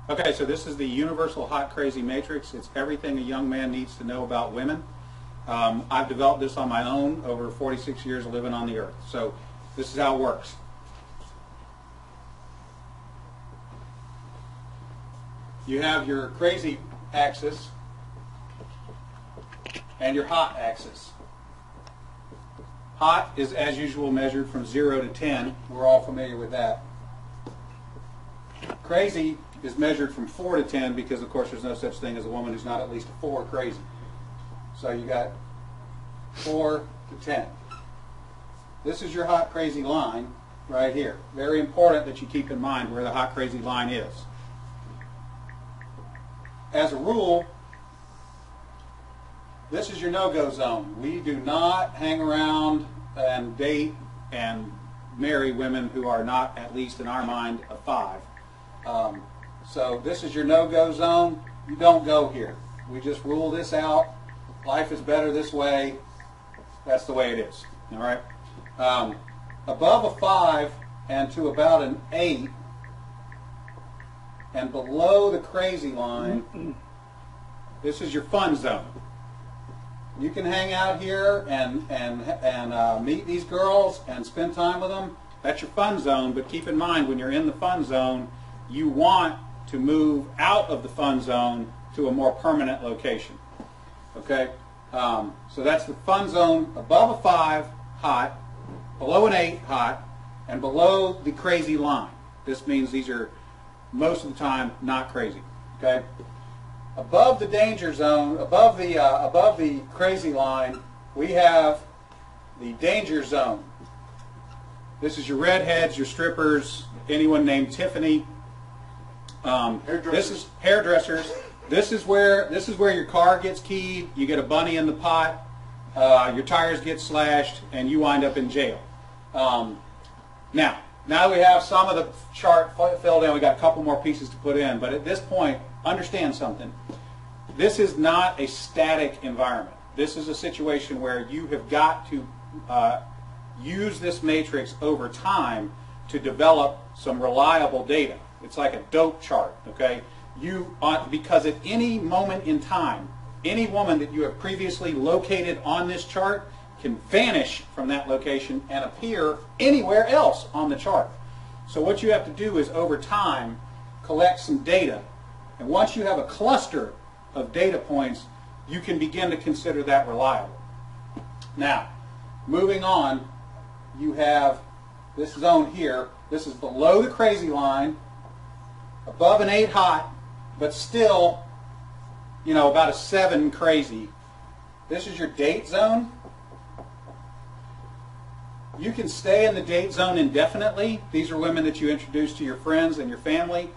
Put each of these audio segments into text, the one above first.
Okay, so this is the universal hot crazy matrix. It's everything a young man needs to know about women. I've developed this on my own over 46 years of living on the earth. So this is how it works. You have your crazy axis and your hot axis. Hot is, as usual, measured from 0 to 10. We're all familiar with that. Crazy is measured from 4 to 10 because, of course, there's no such thing as a woman who's not at least a 4 crazy. So you got 4 to 10. This is your hot crazy line right here. Very important that you keep in mind where the hot crazy line is. As a rule, this is your no-go zone. We do not hang around and date and marry women who are not, at least in our mind, a 5. So this is your no-go zone. You don't go here. We just rule this out. Life is better this way. That's the way it is. All right. Above a 5 and to about an 8, and below the crazy line, this is your fun zone. You can hang out here and meet these girls and spend time with them. That's your fun zone, but keep in mind when you're in the fun zone, you want to move out of the fun zone to a more permanent location. Okay? So that's the fun zone above a 5, hot, below an 8, hot, and below the crazy line. This means these are most of the time not crazy. Okay? Above the danger zone, above the crazy line, we have the danger zone. This is your redheads, your strippers, anyone named Tiffany. This is hairdressers. This is where your car gets keyed. You get a bunny in the pot. Your tires get slashed, and you wind up in jail. Now that we have some of the chart filled in, we got a couple more pieces to put in. But at this point, understand something. This is not a static environment. This is a situation where you have got to use this matrix over time to develop some reliable data. It's like a dope chart, okay? Because at any moment in time, any woman that you have previously located on this chart can vanish from that location and appear anywhere else on the chart. So what you have to do is, over time, collect some data. And once you have a cluster of data points, you can begin to consider that reliable. Now, moving on, you have this zone here. This is below the crazy line, above an 8 hot, but still, you know, about a 7 crazy. This is your date zone. You can stay in the date zone indefinitely. These are women that you introduce to your friends and your family.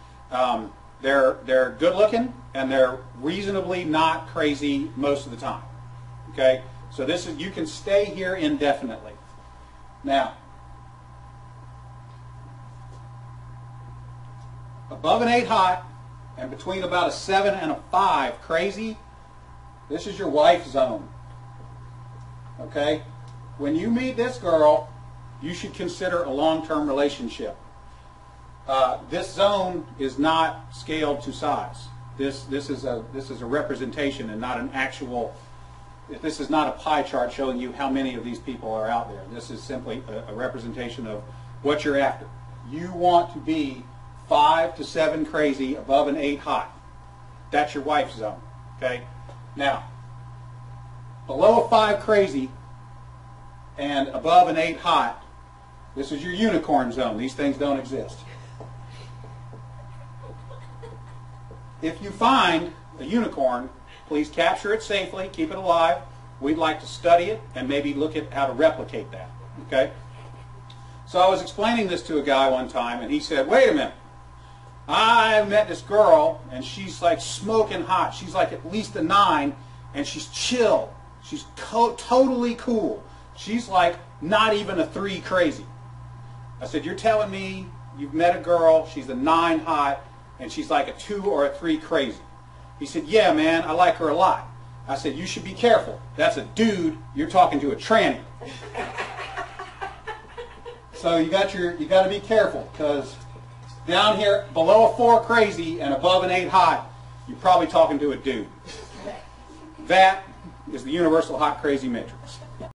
They're good looking and they're reasonably not crazy most of the time. Okay, so you can stay here indefinitely. Now, above an 8 hot and between about a 7 and a 5 crazy, this is your wife zone. Okay, when you meet this girl, you should consider a long-term relationship. This zone is not scaled to size. This is a representation and not an actual. This is not a pie chart showing you how many of these people are out there. This is simply a representation of what you're after. You want to be 5 to 7 crazy above an 8 hot. That's your wife zone. Okay. Now, below a 5 crazy and above an 8 hot, this is your unicorn zone. These things don't exist. If you find a unicorn, please capture it safely, keep it alive. We'd like to study it and maybe look at how to replicate that. Okay? So I was explaining this to a guy one time, and he said, wait a minute. I met this girl, and she's like smoking hot. She's like at least a 9, and she's chill. She's totally cool. She's like not even a 3 crazy. I said, you're telling me you've met a girl, she's a 9 hot, and she's like a 2 or a 3 crazy? He said, yeah, man, I like her a lot. I said, you should be careful. That's a dude. You're talking to a tranny. So you got to be careful, because down here below a 4 crazy and above an 8 hot, you're probably talking to a dude. That is the universal hot crazy matrix.